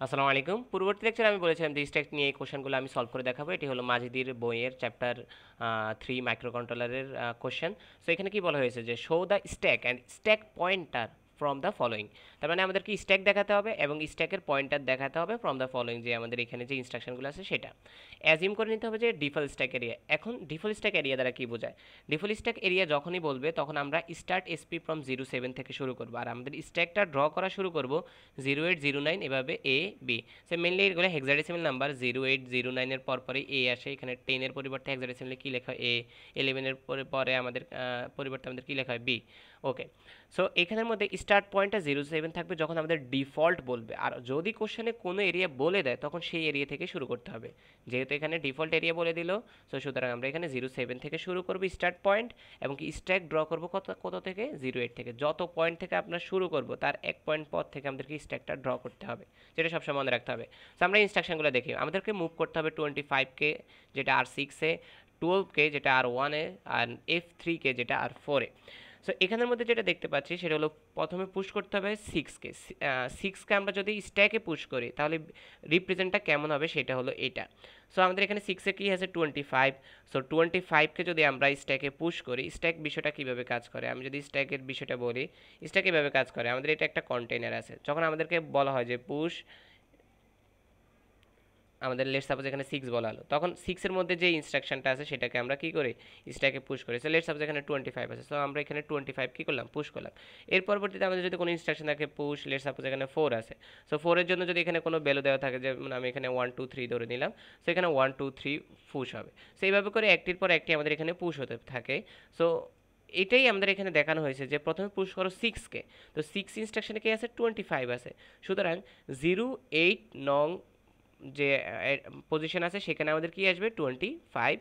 আসসালামু আলাইকুম। পূর্ববর্তী লেকচারে আমি বলেছিলাম যে স্ট্যাক নিয়ে এই কোশ্চেনগুলো আমি সলভ করে দেখাবো। এটি হলো মাজিদির বইয়ের চ্যাপ্টার 3 মাইক্রোকন্ট্রোলারের কোশ্চেন। সো এখানে কি বলা হয়েছে যে show the stack and stack pointer from the following. তার মানে আমাদেরকে স্ট্যাক দেখাতে হবে এবং স্ট্যাকের পয়েন্টার দেখাতে হবে ফ্রম দ্য ফলোয়িং, যে আমাদের এখানে যে ইনস্ট্রাকশনগুলো আছে সেটা অ্যাজিউম করে নিতে হবে যে ডিফল্ট স্ট্যাক এরিয়া। এখন ডিফল্ট স্ট্যাক এরিয়া দ্বারা কি বোঝায়? ডিফল্ট স্ট্যাক এরিয়া যখনই বলবে তখন আমরা স্টার্ট এসপি ফ্রম 07 থেকে শুরু করবো, আর আমাদের স্ট্যাকটা ড্র করা শুরু করব 0809 এভাবে এ বি। সে মেনলি এগুলো হেক্সাডেসিমাল নাম্বার, 0809 এর পর পরে এ আসে। এখানে 10 এর পরিবর্তে হেক্সাডেসিমালে কি লেখা হয় এ, 11 এর পরে আমাদের পরিবর্তে আমাদের কি লেখা হয় বি। ওকে, সো এখানের মধ্যে স্টার্ট পয়েন্টটা 07 থাকবে যখন আমাদের ডিফল্ট বলবে, আর যদি কোশ্চেনে কোনো এরিয়া বলে দেয় তখন সেই এরিয়া থেকে শুরু করতে হবে। যেহেতু এখানে ডিফল্ট এরিয়া বলে দিল, সো সুতরাং আমরা এখানে 07 থেকে শুরু করব স্টার্ট পয়েন্ট, এবং কি স্ট্যাক ড্র করব কত কত থেকে 08 থেকে। যত পয়েন্ট থেকে আমরা শুরু করব তার এক পয়েন্ট পর থেকে আমাদেরকে স্ট্যাকটা ড্র করতে হবে, যেটা সবসময় মনে রাখতে হবে। সো আমরা ইনস্ট্রাকশনগুলো দেখি। আমাদেরকে মুভ করতে হবে 25কে যেটা R6-এ, 12কে যেটা R1-এ, আর F3-কে যেটা R4-এ। সো এখানের মধ্যে যেটা দেখতে পাচ্ছি সেটা হলো প্রথমে পুশ করতে হবে 6কে। 6কে আমরা যদি স্ট্যাকে পুশ করি তাহলে রিপ্রেজেন্টটা কেমন হবে সেটা হলো এটা। সো আমাদের এখানে 6-এ কি আছে 25। সো 25কে যদি আমরা স্ট্যাকে পুশ করি, স্ট্যাক বিষয়টা কীভাবে কাজ করে আমি যদি স্ট্যাকের বিষয়টা বলি, স্ট্যাক এভাবে কাজ করে। আমাদের এটা একটা কন্টেইনার আছে, যখন আমাদেরকে বলা হয় যে পুশ, আমাদের লেটস সাপোজ এখানে 6 বলা হলো, তখন 6 এর মধ্যে যে ইনস্ট্রাকশনটা আছে সেটাকে আমরা কি করি স্ট্যাকে পুশ করি। সো লেটস সাপোজ এখানে 25 আছে, সো আমরা এখানে 25 কি করলাম পুশ করলাম। এর পরবর্তীতে আমাদের যদি কোনো ইনস্ট্রাকশন থাকে পুশ, লেটস সাপোজ এখানে 4 আছে, সো 4 এর জন্য যদি এখানে কোনো ভ্যালু দেওয়া থাকে, যেমন আমি এখানে 1 2 3 ধরে নিলাম, সো এখানে 1 2 3 পুশ হবে। সো এইভাবে করে একটির পর একটি আমাদের এখানে পুশ হতে থাকে। সো এটাই আমাদের এখানে দেখানো হয়েছে যে প্রথমে পুশ করো 6কে, তো 6 ইনস্ট্রাকশনে কি আছে 25 আছে, সুতরাং 08 নং যে পজিশন আছে সেখানে আমাদের কি আসবে 25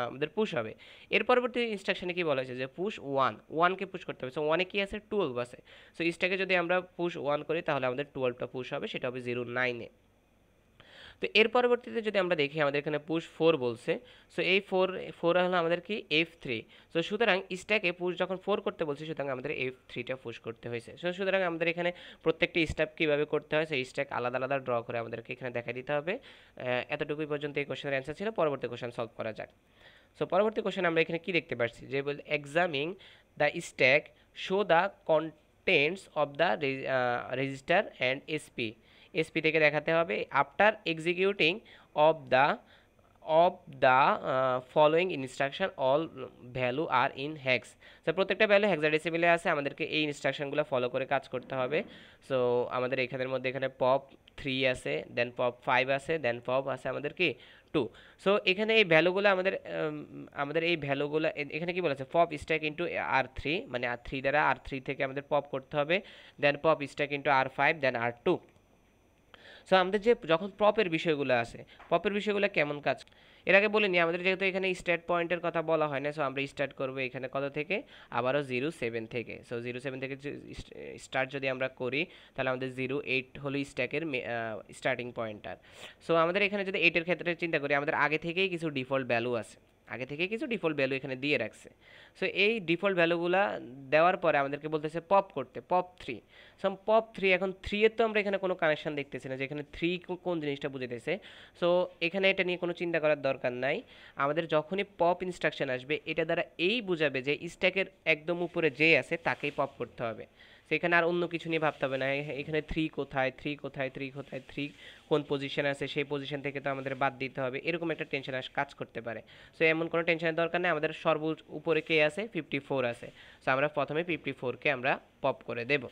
আমাদের পুশ হবে। এর পরবর্তী ইনস্ট্রাকশনে কি বলা হয়েছে যে পুশ 1কে পুশ করতে হবে। সো 1-এ কি আছে 12 আছে, সো স্ট্যাকে যদি আমরা পুশ 1 করি তাহলে আমাদের 12টা পুশ হবে, সেটা হবে 09-এ। তো এর পরবর্তীতে যদি আমরা দেখি আমাদের এখানে পুশ 4 বলছে, সো এই 4 হলো আমাদের কি F3। সো সুতরাং স্ট্যাকে পুশ যখন 4 করতে বলছি, সুতরাং আমাদের F3টা পুশ করতে হয়েছে। সো সুতরাং আমাদের এখানে প্রত্যেকটি স্টেপ কীভাবে করতে হয় সেই স্ট্যাক আলাদা আলাদা ড্র করে আমাদেরকে এখানে দেখা দিতে হবে। এতটুকুই পর্যন্ত এই কোশ্চেনের অ্যান্সার ছিল। পরবর্তী কোশ্চেন সলভ করা যাক। সো পরবর্তী কোশ্চেন আমরা এখানে কি দেখতে পাচ্ছি যে বল examining the stack, show the contents of the register and SP থেকে দেখাতে হবে after executing of the of the following instruction all value are in hex. So প্রত্যেকটা ভ্যালু হেক্সাডেসিমেলে আছে, আমাদেরকে এই ইনস্ট্রাকশনগুলো ফলো করে কাজ করতে হবে। সো আমাদের এখানের মধ্যে এখানে পপ 3 আছে, দেন পপ 5 আছে, দেন পপ আছে আমাদের কি 2। সো এখানে এই ভ্যালুগুলো আমাদের এই ভ্যালুগুলো এখানে কি বলেছে পপ স্ট্যাক ইন্টু R3, মানে R3 দ্বারা R3 থেকে আমাদের পপ করতে হবে, দেন পপ স্ট্যাক ইন্টু R5, দেন R2। সো আমাদের যে যখন পপের বিষয়গুলো আছে, পপের বিষয়গুলো কেমন কাজ, এর আগে বলিনি আমাদের যেহেতু এখানে স্টার্ট পয়েন্টের কথা বলা হয় না, সো আমরা স্টার্ট করবো এখানে কত থেকে আবারও 07 থেকে। সো 07 থেকে স্টার্ট যদি আমরা করি তাহলে আমাদের 08 হলো স্ট্যাকের স্টার্টিং পয়েন্টার। সো আমাদের এখানে যদি 8-এর ক্ষেত্রে চিন্তা করি, আমাদের আগে থেকেই কিছু ডিফল্ট ভ্যালু আছে, আগে থেকে কিছু ডিফল্ট ভ্যালু এখানে দিয়ে রাখছে। সো এই ডিফল্ট ভ্যালুগুলা দেওয়ার পরে আমাদেরকে বলতেছে পপ করতে, পপ 3। সো পপ 3, এখন 3-এর তো আমরা এখানে কোনো কানেকশন দেখতেছি না যে এখানে 3 কোন জিনিসটা বুঝাইতেছে। সো এখানে এটা নিয়ে কোনো চিন্তা করার দরকার নাই। আমাদের যখনই পপ ইনস্ট্রাকশন আসবে এটা দ্বারা এই বুঝাবে যে স্ট্যাকের একদম উপরে যে আছে তাকেই পপ করতে হবে, সেখানে আর অন্য কিছু নিয়ে ভাবতে হবে না। এখানে 3 কোথায়, 3 কোথায়, 3 কোথায়, 3 কোন পজিশন আছে সেই পজিশন থেকে তো আমাদের বাদ দিতে হবে, এরকম একটা টেনশন কাজ করতে পারে। সো এমন কোনো টেনশনের দরকার নেই। আমাদের সর্বোচ্চ উপরে কে আছে 54 আছে, সো আমরা প্রথমে 54কে আমরা পপ করে দেব।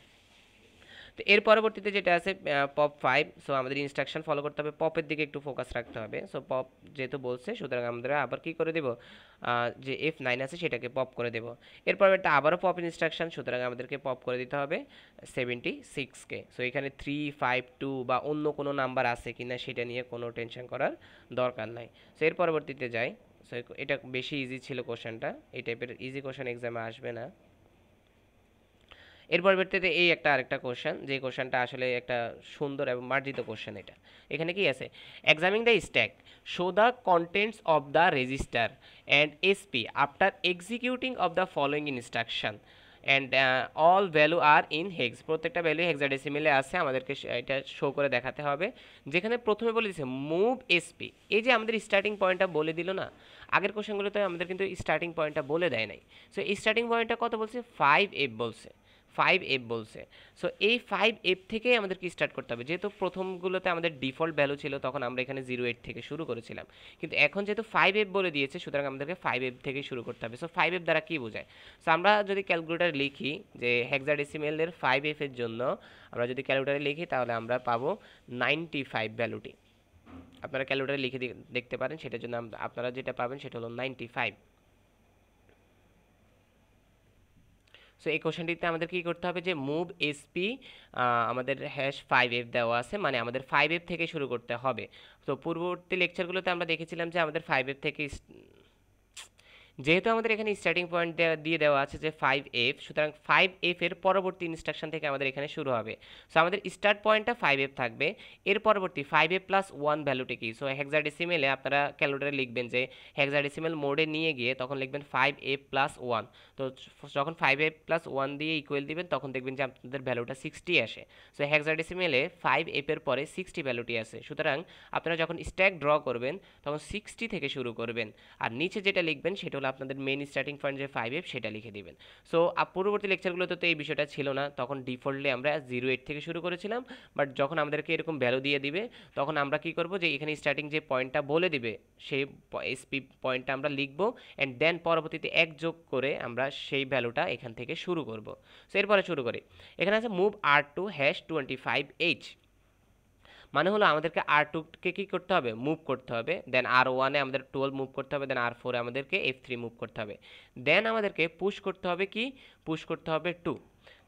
তো এর পরবর্তীতে যেটা আছে পপ 5, সো আমাদের ইনস্ট্রাকশন ফলো করতে হবে, পপের দিকে একটু ফোকাস রাখতে হবে। সো পপ যেহেতু বলছে সুতরাং আমরা আবার কি করে দেব, যে F9 আছে সেটাকে পপ করে দেব। এরপর একটা আবারও পপ ইনস্ট্রাকশন, সুতরাং আমাদেরকে পপ করে দিতে হবে 76কে। সো এখানে 3 5 2 বা অন্য কোনো নাম্বার আছে কিনা সেটা নিয়ে কোনো টেনশন করার দরকার নাই। সো এর পরবর্তীতে যাই। সো এটা বেশি ইজি ছিল কোশ্চেনটা, এই টাইপের ইজি কোশ্চেন এক্সামে আসবে না। এর পরবর্তীতে এই একটা আরেকটা কোশ্চেন, যে কোশ্চেনটা আসলে একটা সুন্দর এবং মার্জিত কোশ্চেন। এটা এখানে কি আছে, examining the stack, show the contents of the register and SP after executing of the following instruction. And all value are in hex, প্রত্যেকটা ভ্যালু হেক্সাডেসিমেলে আছে, আমাদেরকে এটা শো করে দেখাতে হবে। যেখানে প্রথমে বলে দিচ্ছে মুভ এসপি, এই যে আমাদের স্টার্টিং পয়েন্টটা বলে দিল না, আগের কোশ্চেনগুলোতে আমাদের কিন্তু স্টার্টিং পয়েন্টটা বলে দেয় নাই। সো এই স্টার্টিং পয়েন্টটা কত বলছে, 5F বলছে, 5F বলছে। সো এই 5F থেকেই আমাদের কি স্টার্ট করতে হবে, যেহেতু প্রথমগুলোতে আমাদের ডিফল্ট ভ্যালু ছিল তখন আমরা এখানে 08 থেকে শুরু করেছিলাম, কিন্তু এখন যেহেতু 5F বলে দিয়েছে সুতরাং আমাদেরকে 5F থেকেই শুরু করতে হবে। সো 5F দ্বারা কি বোঝায়, সো আমরা যদি ক্যালকুলেটার লিখি যে হেক্সাডেসিমেলের 5F এর জন্য আমরা যদি ক্যালকুলেটারে লিখি তাহলে আমরা পাবো 95 ভ্যালুটি। আপনারা ক্যালকুলেটারে লিখে দেখতে পারেন, সেটার জন্য আপনারা যেটা পাবেন সেটা হলো 95। সো এই কোশ্চেনটিতে আমাদের কি করতে হবে যে মুভ এসপি, আমাদের #5F দেওয়া আছে, মানে আমাদের 5F থেকে শুরু করতে হবে। তো পূর্ববর্তী লেকচারগুলোতে আমরা দেখেছিলাম যে আমাদের 5F থেকে যেহেতু আমাদের এখানে স্টার্টিং পয়েন্ট দিয়ে দেওয়া আছে যে 5F, সুতরাং 5F এর পরবর্তী ইনস্ট্রাকশন থেকে আমাদের এখানে শুরু হবে। সো আমাদের স্টার্ট পয়েন্টটা 5F থাকবে, এর পরবর্তী 5F প্লাস 1 ভ্যালুটি কি, সো হেক্সাডেসিমেলে আপনারা ক্যালকুলেটারে লিখবেন যে হেক্সাডেসিমেল মোডে নিয়ে গিয়ে তখন লিখবেন 5F প্লাস 1। তো যখন 5F প্লাস 1 দিয়ে ইকুয়াল দিবেন তখন দেখবেন যে আপনাদের ভ্যালুটা 60 আসে। সো হেক্সাডেসিমেলে 5F এর পরে 60 ভ্যালুটি আছে, সুতরাং আপনারা যখন স্ট্যাক ড্র করবেন তখন 60 থেকে শুরু করবেন, আর নিচে যেটা লিখবেন সেটা হলো আপনাদের মেইন স্টার্টিং পয়েন্ট যে 5F সেটা লিখে দিবেন। সো পূর্ববর্তী লেকচারগুলোতে তো এই বিষয়টা ছিল না, তখন ডিফল্টলি আমরা 08 থেকে শুরু করেছিলাম, বাট যখন আমাদেরকে এরকম ভ্যালু দিয়ে দিবে তখন আমরা কি করব যে এখানে স্টার্টিং যে পয়েন্টটা বলে দিবে সেই এসপি পয়েন্টটা আমরা লিখবো, অ্যান্ড দেন পরবর্তীতে এক যোগ করে আমরা সেই ভ্যালুটা এখান থেকে শুরু করব। সো এরপরে শুরু করি, এখানে আছে মুভ R2 #25H, মানে হলো আমাদেরকে R2-কে কী করতে হবে, মুভ করতে হবে, দেন R1-এ আমাদের 12 মুভ করতে হবে, দেন R4-এ আমাদেরকে F3 মুভ করতে হবে, দেন আমাদেরকে পুশ করতে হবে কি, পুশ করতে হবে 2।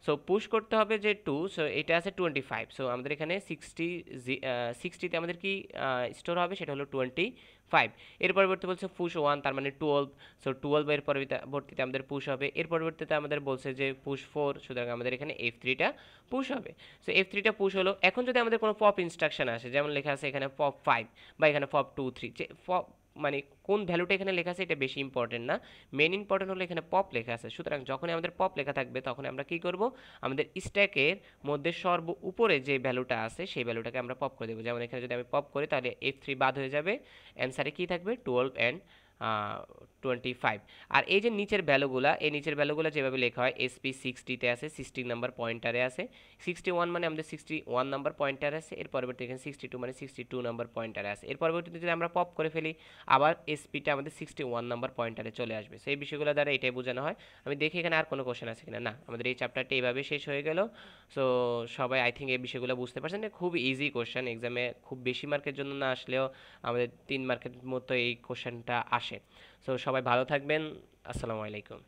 সো পুশ করতে হবে যে 2, সো এটা আছে 25, সো আমাদের এখানে 60তে আমাদের কি স্টোর হবে সেটা হলো 25। এর পরবর্তী বলছে পুশ 1, তার মানে 12, সো 12 এর পরবর্তীতে আমাদের পুশ হবে, এর পরবর্তীতে আমাদের বলছে যে পুশ 4, সুতরাং আমাদের এখানে F3টা পুশ হবে। সো F3টা পুশ হলো। এখন যদি আমাদের কোনো পপ ইনস্ট্রাকশন আসে, যেমন লেখা আছে এখানে পপ 5 বা এখানে পপ 2 3, যে পপ মানে কোন ভ্যালুটা এখানে লেখা আছে এটা বেশি ইম্পর্টেন্ট না, মেন ইম্পর্টেন্ট হলো এখানে পপ লেখা আছে। সুতরাং যখনই আমাদের পপ লেখা থাকবে তখন আমরা কি করব, আমাদের স্ট্যাকের মধ্যে সর্ব উপরে যে ভ্যালুটা আছে সেই ভ্যালুটাকে আমরা পপ করে দেবো। যেমন এখানে যদি আমি পপ করি তাহলে F3 বাদ হয়ে যাবে, অ্যান্সারে কি থাকবে 12 অ্যান্ড 25। আর এই যে নিচের ভ্যালুগুলা, এই নিচের ভ্যালুগুলো যেভাবে লেখা হয় SP 60-তে আছে, 60 নাম্বার পয়েন্টারে আছে, 61 মানে আমাদের 61 নাম্বার পয়েন্টার আছে, এর পরবর্তী এখানে 62 মানে 62 নাম্বার পয়েন্টারে আছে, এর পরবর্তীতে যদি আমরা পপ করে ফেলি আবার এসপিটা আমাদের 61 নাম্বার পয়েন্টারে চলে আসবে। সেই বিষয়গুলো দ্বারা এটাই বোঝানো হয়। আমি দেখি এখানে আর কোনো কোশ্চেন আছে কিনা, না আমাদের এই চ্যাপ্টারটা এইভাবে শেষ হয়ে গেল। সো সবাই আই থিঙ্ক এই বিষয়গুলো বুঝতে পারছেন, খুব ইজি কোশ্চেন, এক্সামে খুব বেশি মার্কের জন্য না আসলেও আমাদের 3 মার্কের মতো এই কোশ্চেনটা আসে। সো সবাই ভালো থাকবেন, আসসালামু আলাইকুম।